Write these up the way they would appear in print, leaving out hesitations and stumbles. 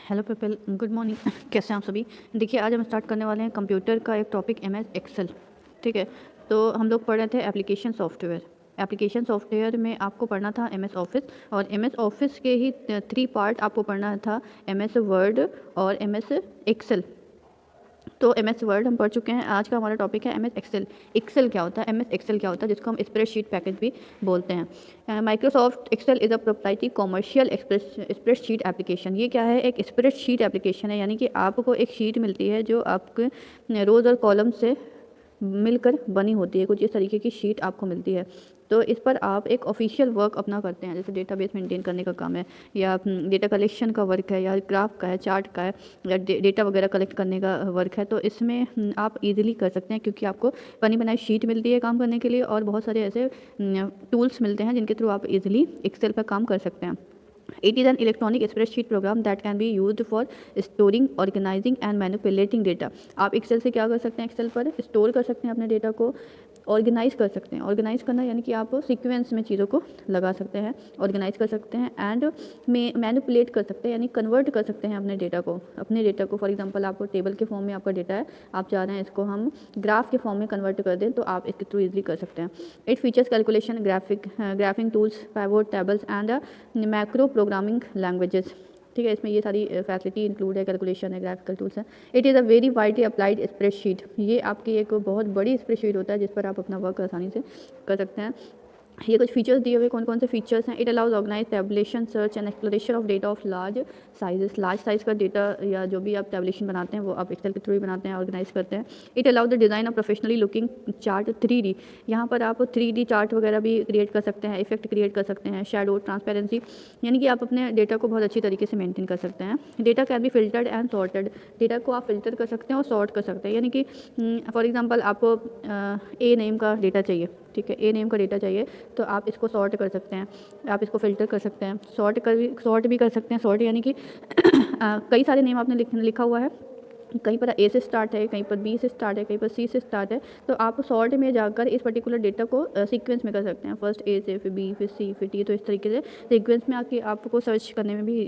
Hello people, good morning. कैसे हैं आप सभी। देखिए, आज हम स्टार्ट करने वाले हैं कंप्यूटर का एक टॉपिक MS एक्सेल। ठीक है, तो हम लोग पढ़ रहे थे एप्लीकेशन सॉफ्टवेयर। एप्लीकेशन सॉफ्टवेयर में आपको पढ़ना था MS ऑफिस, और MS ऑफिस के ही 3 पार्ट आपको पढ़ना था, MS वर्ड और MS एक्सेल। तो MS वर्ड हम पढ़ चुके हैं। आज का हमारा टॉपिक है MS एक्सेल। एक्सेल क्या होता है, MS एक्सेल क्या होता है, जिसको हम स्प्रेडशीट पैकेज भी बोलते हैं। Microsoft Excel is a proprietary commercial spreadsheet application. ये क्या है, एक स्प्रेडशीट एप्लीकेशन है, यानी कि आपको एक शीट मिलती है जो आपके रोज़ और कॉलम से मिलकर बनी होती है। कुछ इस तरीके की शीट आपको मिलती है, तो इस पर आप एक ऑफिशियल वर्क अपना करते हैं, जैसे डेटाबेस मेंटेन करने का काम है, या डेटा कलेक्शन का वर्क है, या ग्राफ का है, चार्ट का है, या डेटा वगैरह कलेक्ट करने का वर्क है। तो इसमें आप इजीली कर सकते हैं, क्योंकि आपको बनी बनाई शीट मिलती है काम करने के लिए, और बहुत सारे ऐसे टूल्स मिलते हैं जिनके थ्रू आप इजीली एक्सेल पर काम कर सकते हैं। It is an electronic spreadsheet program that can be used for storing, organizing and manipulating data. आप एक्सेल से क्या कर सकते हैं, एक्सेल पर स्टोर कर सकते हैं अपने डेटा को, ऑर्गेनाइज कर सकते हैं। ऑर्गेनाइज करना यानी कि आप सीक्वेंस में चीज़ों को लगा सकते हैं, ऑर्गेनाइज कर सकते हैं, एंड मैनिपुलेट कर सकते हैं, यानी कन्वर्ट कर सकते हैं अपने डेटा को। फॉर एग्जांपल, आपको टेबल के फॉर्म में आपका डेटा है, आप चाह रहे हैं इसको हम ग्राफ के फॉर्म में कन्वर्ट कर दें, तो आप इसके थ्रू इजीली कर सकते हैं। It features calculation, graphic tools, pivot tables and macro programming languages. ठीक है, इसमें ये सारी फैसिलिटी इंक्लूड है, कैलकुलेशन है, ग्राफिकल टूल्स हैं। It is a very widely applied spreadsheet. ये आपकी एक बहुत बड़ी स्प्रेडशीट होता है जिस पर आप अपना वर्क आसानी से कर सकते हैं। ये कुछ फीचर्स दिए हुए, कौन कौन से फीचर्स हैं। It allows organize tabulation, search and exploration of data of large sizes. Large size का डेटा या जो भी आप टैबुलेशन बनाते हैं वो आप एक्सेल के थ्रू ही बनाते हैं, ऑर्गेनाइज करते हैं। It allows the design of professionally looking chart 3D। यहाँ पर आप 3D चार्ट वगैरह भी क्रिएट कर सकते हैं, इफेक्ट क्रिएट कर सकते हैं, शैडो, ट्रांसपेरेंसी, यानी कि आप अपने डेटा को बहुत अच्छी तरीके से मेंटेन कर सकते हैं। Data can be filtered and sorted. Data को आप फिल्टर कर सकते हैं और सॉर्ट कर सकते हैं, यानी कि फॉर एग्जांपल आपको ए नेम का डेटा चाहिए, ठीक है, ए नेम का डेटा चाहिए, तो आप इसको सॉर्ट कर सकते हैं, आप इसको फ़िल्टर कर सकते हैं, सॉर्ट भी कर सकते हैं। सॉर्ट यानी कि कई सारे नेम आपने लिखा हुआ है, कहीं पर ए से स्टार्ट है, कहीं पर बी से स्टार्ट है, कहीं पर सी से स्टार्ट है, तो आप सॉर्ट में जाकर इस पर्टिकुलर डेटा को सीक्वेंस में कर सकते हैं। फर्स्ट ए से, फिर बी, फिर सी, फिर टी, तो इस तरीके से सीक्वेंस में आके आपको सर्च करने में भी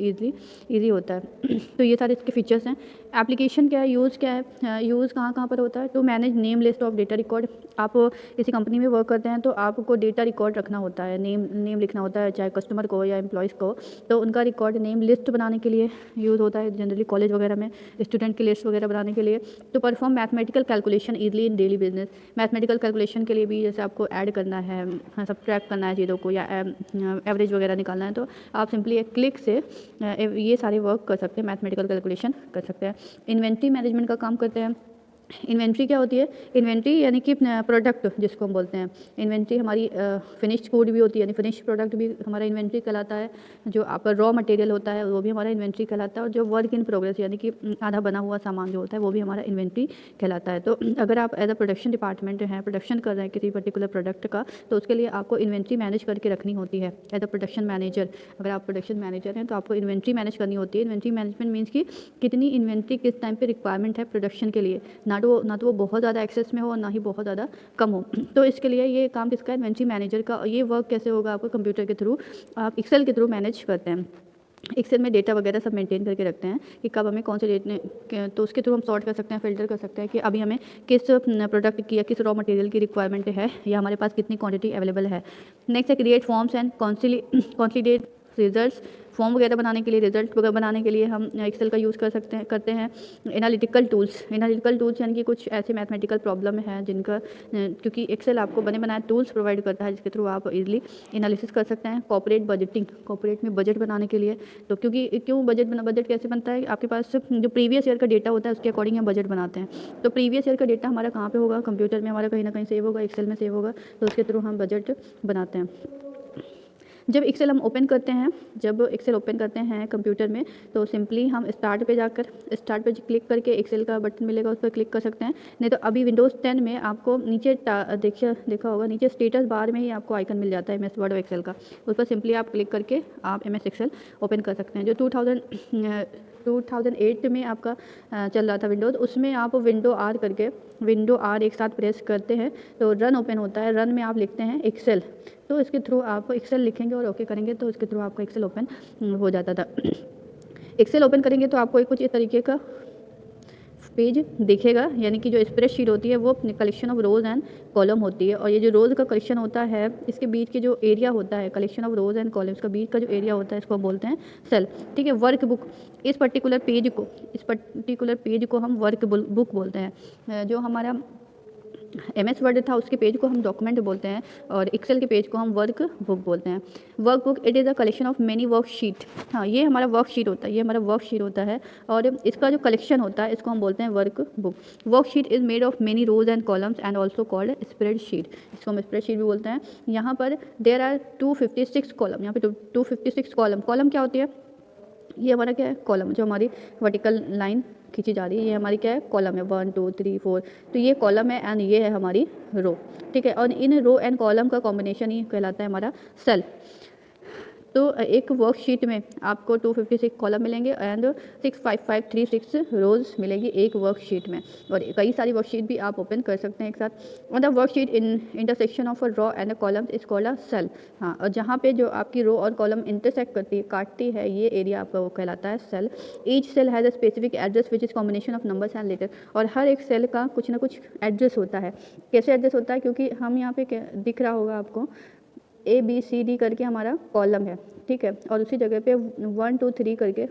ईजी होता है। तो ये सारे इसके फीचर्स हैं। एप्लीकेशन क्या है, यूज़ क्या है, यूज़ कहाँ कहाँ पर होता है, to manage name list of data record. आप किसी कंपनी में वर्क करते हैं तो आपको डेटा रिकॉर्ड रखना होता है, नेम लिखना होता है, चाहे कस्टमर को या एम्प्लॉयज़ को, तो उनका रिकॉर्ड नेम लिस्ट बनाने के लिए यूज़ होता है, जनरली कॉलेज वगैरह में स्टूडेंट की लिस्ट वगैरह बनाने के लिए। तो परफॉर्म मैथमेटिकल कैलकुलेशन ईजिली इन डेली बिजनेस। मैथमेटिकल कैलकुलेशन के लिए भी, जैसे आपको ऐड करना है, सब्ट्रैक्ट करना है चीज़ों को, या एवरेज वगैरह निकालना है, तो आप सिंपली एक क्लिक से ये सारे वर्क कर सकते हैं, मैथमेटिकल कैलकुलेशन कर सकते हैं। इन्वेंट्री मैनेजमेंट का काम करते हैं। इन्वेंट्री क्या होती है, इन्वेंट्री यानी कि प्रोडक्ट जिसको हम बोलते हैं। इन्वेंट्री हमारी फिनिश्ड गुड भी होती है, यानी फिनिश्ड प्रोडक्ट भी हमारा इन्वेंट्री कहलाता है। जो आपका रॉ मटेरियल होता है वो भी हमारा इन्वेंट्री कहलाता है, और जो वर्क इन प्रोग्रेस यानी कि आधा बना हुआ सामान जो होता है वो भी हमारा इन्वेंट्री कहलाता है। तो अगर आप एज अ प्रोडक्शन डिपार्टमेंट हैं, प्रोडक्शन कर रहे हैं किसी पर्टिकुलर प्रोडक्ट का, तो उसके लिए आपको इन्वेंट्री मैनेज करके रखनी होती है एज अ प्रोडक्शन मैनेजर। अगर आप प्रोडक्शन मैनेजर हैं तो आपको इन्वेंट्री मैनेज करनी होती है। इन्वेंट्री मैनेजमेंट मीन्स कि कितनी इन्वेंट्री किस टाइम पे रिक्वायरमेंट है प्रोडक्शन के लिए, ना तो वो बहुत ज़्यादा एक्सेस में हो और ना ही बहुत ज़्यादा कम हो। तो इसके लिए ये काम किसका है, इन्वेंट्री मैनेजर का। ये वर्क कैसे होगा, आपको कंप्यूटर के थ्रू, आप एक्सेल के थ्रू मैनेज करते हैं। एक्सेल में डेटा वगैरह सब मेंटेन करके रखते हैं कि कब हमें कौन से डेट, तो उसके थ्रू हम सॉर्ट कर सकते हैं, फिल्टर कर सकते हैं कि अभी हमें किस प्रोडक्ट की या किस रॉ मटेरियल की रिक्वायरमेंट है, या हमारे पास कितनी क्वांटिटी अवेलेबल है। नेक्स्ट है create forms and consolidate results. Form वगैरह बनाने के लिए, रिजल्ट वगैरह बनाने के लिए हम एक्सेल का यूज़ करते हैं। एनालिटिकल टूल्स यानी कि कुछ ऐसे मैथमेटिकल प्रॉब्लम है जिनका, क्योंकि एक्सेल आपको बने बनाए टूल्स प्रोवाइड करता है जिसके थ्रू आप इजीली एनालिसिस कर सकते हैं। कॉर्पोरेट में बजट बनाने के लिए, तो क्यों बजट कैसे बनता है, आपके पास जो प्रीवियस ईयर का डेटा होता है उसके अकॉर्डिंग हम बजट बनाते हैं। तो प्रीवियस ईयर का डेटा हमारा कहाँ पे होगा, कंप्यूटर में हमारा कहीं ना कहीं सेव होगा, एक्सेल में सेव होगा, तो उसके थ्रू हम बजट बनाते हैं। जब एक्सेल ओपन करते हैं कंप्यूटर में, तो सिंपली हम स्टार्ट पे क्लिक करके एक्सेल का बटन मिलेगा, उस पर क्लिक कर सकते हैं। नहीं तो अभी विंडोज़ 10 में आपको नीचे देखा होगा, नीचे स्टेटस बार में ही आपको आइकन मिल जाता है MS वर्ड और एक्सेल का, उस पर सिंपली आप क्लिक करके आप MS एक्सेल ओपन कर सकते हैं। जो 2008 में आपका चल रहा था विंडोज़, उसमें आप विंडो आर एक साथ प्रेस करते हैं तो रन ओपन होता है। रन में आप लिखते हैं एक्सेल, तो इसके थ्रू आप एक्सेल लिखेंगे और ओके करेंगे तो इसके थ्रू आपका एक्सेल ओपन हो जाता था। एक्सेल ओपन करेंगे तो आपको कुछ इस तरीके का पेज दिखेगा, यानी कि जो स्प्रेडशीट होती है वो collection of rose and column होती है, और ये जो रोज का कलेक्शन होता है इसके बीच के जो एरिया होता है, collection of rose and columns का बीच का जो एरिया होता है इसको हम बोलते हैं सेल। ठीक है, वर्क बुक, इस पर्टिकुलर पेज को हम वर्क बुक बोलते हैं। जो हमारा MS वर्ड था उसके पेज को हम डॉक्यूमेंट बोलते हैं, और एक्सेल के पेज को हम वर्क बुक बोलते हैं। Work book it is a collection of many worksheet. हाँ, ये हमारा वर्कशीट होता है, ये हमारा वर्कशीट होता है, और इसका जो कलेक्शन होता है इसको हम बोलते हैं work book. Worksheet is made of many rows and columns and also called spreadsheet, इसको हम स्प्रेडशीट भी बोलते हैं। यहाँ पर देयर आर 256 कॉलम, यहाँ पे 256 कॉलम। कॉलम क्या होती है? ये हमारा क्या है? कॉलम, जो हमारी वर्टिकल लाइन खींची जा रही है ये हमारी क्या है? कॉलम है, 1 2 3 4, तो ये कॉलम है एंड ये है हमारी रो। ठीक है, और इन रो एंड कॉलम का कॉम्बिनेशन ही कहलाता है हमारा सेल। तो एक वर्कशीट में आपको 256 कॉलम मिलेंगे एंड 65536 रोज मिलेगी एक वर्कशीट में, और कई सारी वर्कशीट भी आप ओपन कर सकते हैं एक साथ। और the worksheet in intersection of a row and a column is called a cell. हाँ, और जहाँ पे जो आपकी रो और कॉलम इंटरसेक्ट करती है, काटती है, ये एरिया आपका वो कहलाता है cell. Each cell has a specific address which is combination of numbers and letter, और हर एक सेल का कुछ ना कुछ एड्रेस होता है। कैसे एड्रेस होता है? क्योंकि हम यहाँ पे दिख रहा होगा आपको ABCD करके हमारा कॉलम है, ठीक है, और उसी जगह पे 1 2 3 करके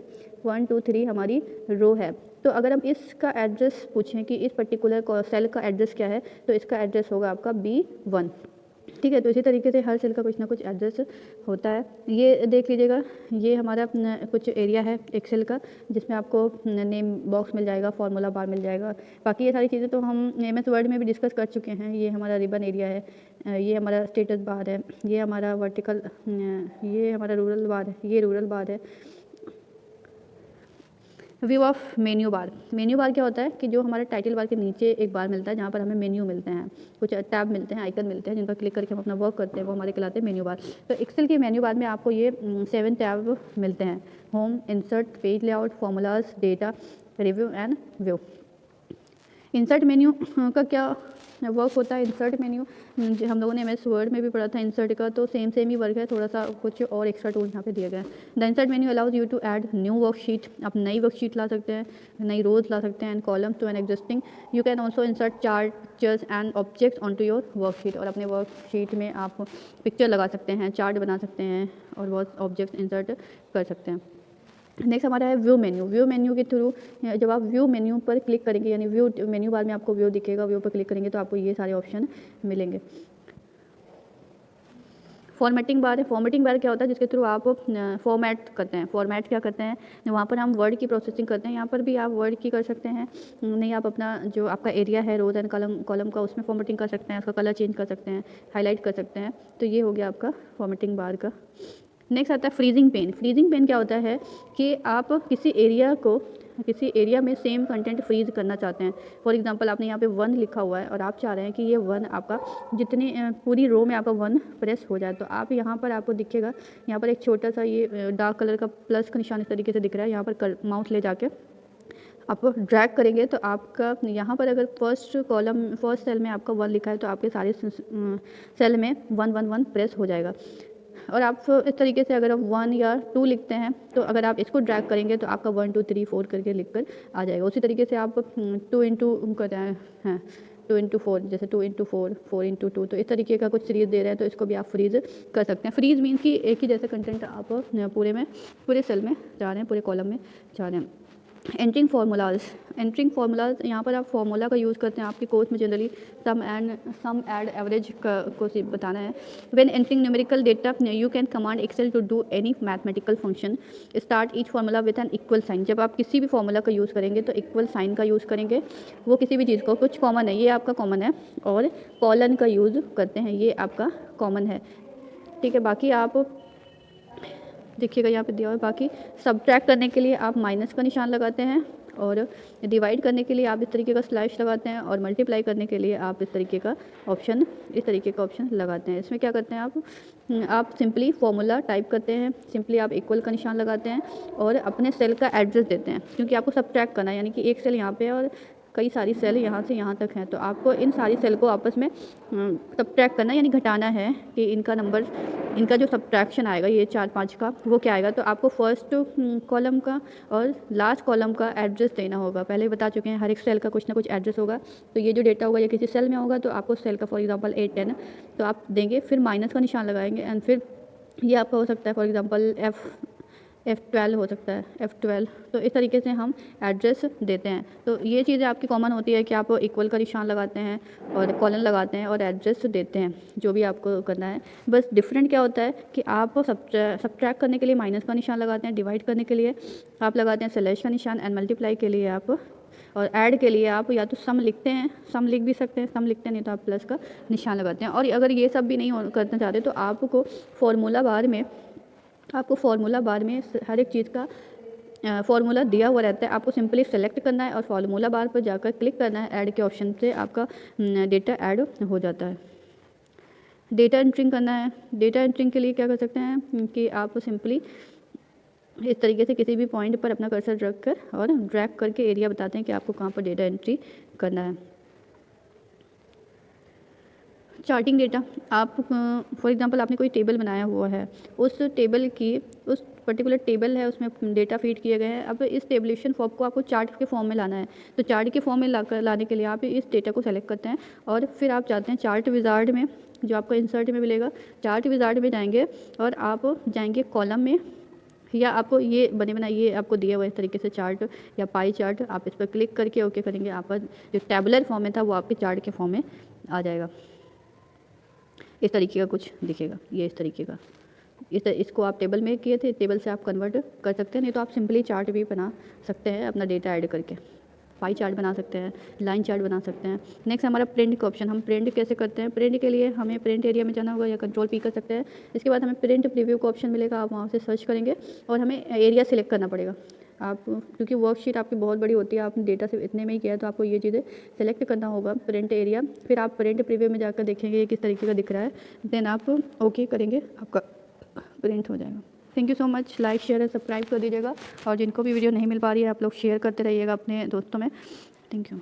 1 2 3 हमारी रो है। तो अगर हम इसका एड्रेस पूछें कि इस पर्टिकुलर सेल का एड्रेस क्या है, तो इसका एड्रेस होगा आपका B1। ठीक है, तो इसी तरीके से हर सेल का कुछ ना कुछ एड्रेस होता है। ये देख लीजिएगा, ये हमारा कुछ एरिया है एक्सेल का, जिसमें आपको नेम बॉक्स मिल जाएगा, फार्मूला बार मिल जाएगा। बाकी ये सारी चीज़ें तो हम MS वर्ड में भी डिस्कस कर चुके हैं। ये हमारा रिबन एरिया है, ये हमारा स्टेटस बार है, ये हमारा वर्टिकल, ये हमारा रूरल बार है, ये रूरल बार है। View of menu bar. Menu bar क्या होता है कि जो हमारे टाइटल बार के नीचे एक बार मिलता है जहाँ पर हमें मेन्यू मिलते हैं, कुछ टैब मिलते हैं, आइकन मिलते हैं, जिन पर क्लिक करके हम अपना वर्क करते हैं, वो हमारे कहलाते हैं मेन्यू बार। तो एक्सेल के मेन्यू बार में आपको ये 7 टैब मिलते हैं: home, insert, page layout, formulas, data, review and view. Insert menu का क्या वर्क होता है? इंसर्ट मेन्यू हम लोगों ने MS वर्ड में भी पढ़ा था इंसर्ट का, तो सेम ही वर्क है, थोड़ा सा कुछ और एक्स्ट्रा टूल यहाँ पे दिया गया है। The insert menu allows you to add new worksheet, आप नई वर्कशीट ला सकते हैं, नई रोज ला सकते हैं, and column to an existing. You can also insert charts and objects on to your worksheet, और अपने वर्कशीट में आप पिक्चर लगा सकते हैं, चार्ट बना सकते हैं, और बहुत ऑब्जेक्ट्स इंसर्ट कर सकते हैं। नेक्स्ट हमारा है व्यू मेन्यू। व्यू मेन्यू के थ्रू जब आप व्यू मेन्यू पर क्लिक करेंगे, यानी व्यू मेन्यू बार में आपको व्यू दिखेगा, व्यू पर क्लिक करेंगे तो आपको ये सारे ऑप्शन मिलेंगे। फॉर्मेटिंग बार है। फॉर्मेटिंग बार क्या होता है? जिसके थ्रू आप फॉर्मेट करते हैं। फॉर्मेट क्या करते हैं? वहाँ पर हम वर्ड की प्रोसेसिंग करते हैं, यहाँ पर भी आप वर्ड की कर सकते हैं, नहीं आप अपना जो आपका एरिया है रोज एंड कॉलम का, उसमें फॉर्मेटिंग कर सकते हैं, उसका कलर चेंज कर सकते हैं, हाईलाइट कर सकते हैं। तो ये हो गया आपका फॉर्मेटिंग बार का। नेक्स्ट आता है फ्रीजिंग पेन। फ्रीजिंग पेन क्या होता है कि आप किसी एरिया में सेम कंटेंट फ्रीज करना चाहते हैं। फॉर एग्जांपल आपने यहाँ पे 1 लिखा हुआ है और आप चाह रहे हैं कि ये 1 आपका जितनी पूरी रो में आपका 1 प्रेस हो जाए, तो आप यहाँ पर आपको दिखेगा, यहाँ पर एक छोटा सा ये डार्क कलर का प्लस का निशान इस तरीके से दिख रहा है। यहाँ पर माउस ले जाके आप ड्रैग करेंगे तो आपका यहाँ पर अगर फर्स्ट सेल में आपका 1 लिखा है तो आपके सारे सेल में 1 1 1 प्रेस हो जाएगा। और आप इस तरीके से अगर आप 1 या 2 लिखते हैं तो अगर आप इसको ड्रैग करेंगे तो आपका 1 2 3 4 करके लिख कर आ जाएगा। उसी तरीके से आप 2 इंटू करते हैं 2 इंटू 4, जैसे 2 इंटू 4 4 इंटू 2, तो इस तरीके का कुछ सीरीज दे रहे हैं तो इसको भी आप फ्रीज कर सकते हैं। फ्रीज मीन्स कि एक ही जैसा कंटेंट आप पूरे सेल में जा रहे हैं, पूरे कॉलम में जा रहे हैं। एंट्रिंग फार्मूलाज, यहाँ पर आप फार्मूला का यूज़ करते हैं। आपके कोर्स में जनरली सम एड एवरेज को बताना है। When entering numerical data you can command Excel to do any mathematical function. Start each formula with an equal sign. जब आप किसी भी फार्मूला का यूज़ करेंगे तो इक्वल साइन का यूज़ करेंगे, वो किसी भी चीज़ को, कुछ कॉमन है, ये आपका कॉमन है, और कॉलन का यूज़ करते हैं, ये आपका कॉमन है। ठीक है, बाकी आप देखिएगा यहाँ पे दिया हुआ है। बाकी सब्ट्रैक्ट करने के लिए आप माइनस का निशान लगाते हैं, और डिवाइड करने के लिए आप इस तरीके का स्लैश लगाते हैं, और मल्टीप्लाई करने के लिए आप इस तरीके का ऑप्शन लगाते हैं। इसमें क्या करते हैं आप सिंपली फॉर्मूला टाइप करते हैं, सिंपली आप इक्वल का निशान लगाते हैं और अपने सेल का एड्रेस देते हैं, क्योंकि आपको सब्ट्रैक्ट करना है, यानी कि एक सेल यहाँ पे और कई सारी सेल यहाँ से यहाँ तक हैं, तो आपको इन सारी सेल को आपस में सबट्रैक्ट करना यानी घटाना है कि इनका नंबर, इनका जो सबट्रैक्शन आएगा ये 4-5 का, वो क्या आएगा। तो आपको फर्स्ट कॉलम का और लास्ट कॉलम का एड्रेस देना होगा। पहले ही बता चुके हैं हर एक सेल का कुछ ना कुछ एड्रेस होगा। तो ये जो डेटा होगा ये किसी सेल में होगा, तो आपको सेल का फॉर एग्जांपल 8-10 तो आप देंगे, फिर माइनस का निशान लगाएंगे एंड फिर ये आपका हो सकता है फॉर एग्जांपल F12 हो सकता है, F12। तो इस तरीके से हम एड्रेस देते हैं। तो ये चीज़ें आपकी कॉमन होती है कि आप इक्वल का निशान लगाते हैं और कॉलन लगाते हैं और एड्रेस देते हैं, जो भी आपको करना है। बस डिफरेंट क्या होता है कि आप सबट्रैक्ट करने के लिए माइनस का निशान लगाते हैं, डिवाइड करने के लिए आप लगाते हैं स्लैश का निशान एंड मल्टीप्लाई के लिए आप, और ऐड के लिए आप या तो सम लिखते हैं, सम लिख भी सकते हैं, सम लिखते हैं नहीं तो आप प्लस का निशान लगाते हैं। और अगर ये सब भी नहीं करना चाहते तो आपको फार्मूला बार में हर एक चीज़ का फार्मूला दिया हुआ रहता है। आपको सिंपली सेलेक्ट करना है और फार्मूला बार पर जाकर क्लिक करना है, ऐड के ऑप्शन से आपका डेटा ऐड हो जाता है। डेटा एंट्रिंग करना है। डेटा एंट्रिंग के लिए क्या कर सकते हैं कि आप सिंपली इस तरीके से किसी भी पॉइंट पर अपना कर्सर रख कर और ड्रैग करके एरिया बताते हैं कि आपको कहाँ पर डेटा एंट्री करना है। चार्टिंग डेटा, आप फॉर एग्जांपल आपने कोई टेबल बनाया हुआ है, उस टेबल की उस पर्टिकुलर टेबल है उसमें डेटा फीड किए गए हैं। अब इस टेबलेशन फॉर्म को आपको चार्ट के फॉर्म में लाना है। तो चार्ट के फॉर्म में लाने के लिए आप इस डेटा को सेलेक्ट करते हैं और फिर आप जाते हैं चार्ट विजार्ड में, जो आपको इंसर्ट में मिलेगा। चार्ट विजार्ड में जाएंगे और आप जाएंगे कॉलम में, या आपको ये बने बनाए ये आपको दिया हुआ इस तरीके से चार्ट या पाई चार्ट, आप इस पर क्लिक करके ओके करेंगे, आपका जो टेबुलर फॉर्म में था वो आपके चार्ट के फॉर्म में आ जाएगा। इस तरीके का कुछ दिखेगा, ये इस तरीके का। इसको आप टेबल में किए थे, टेबल से आप कन्वर्ट कर सकते हैं, नहीं तो आप सिंपली चार्ट भी बना सकते हैं अपना डेटा ऐड करके। पाई चार्ट बना सकते हैं, लाइन चार्ट बना सकते हैं। नेक्स्ट हमारा प्रिंट का ऑप्शन, हम प्रिंट कैसे करते हैं। प्रिंट के लिए हमें प्रिंट एरिया में जाना होगा या कंट्रोल-P कर सकते हैं। इसके बाद हमें प्रिंट प्रीव्यू का ऑप्शन मिलेगा, आप वहाँ से सर्च करेंगे और हमें एरिया सिलेक्ट करना पड़ेगा। आप क्योंकि वर्कशीट आपकी बहुत बड़ी होती है, आपने डेटा सिर्फ इतने में ही किया है, तो आपको ये चीज़ें सेलेक्ट करना होगा, प्रिंट एरिया। फिर आप प्रिंट प्रीव्यू में जाकर देखेंगे ये किस तरीके का दिख रहा है, देन आप ओके करेंगे, आपका प्रिंट हो जाएगा। Thank you so much. Like share और सब्सक्राइब कर दीजिएगा, और जिनको भी वीडियो नहीं मिल पा रही है आप लोग शेयर करते रहिएगा अपने दोस्तों में। Thank you.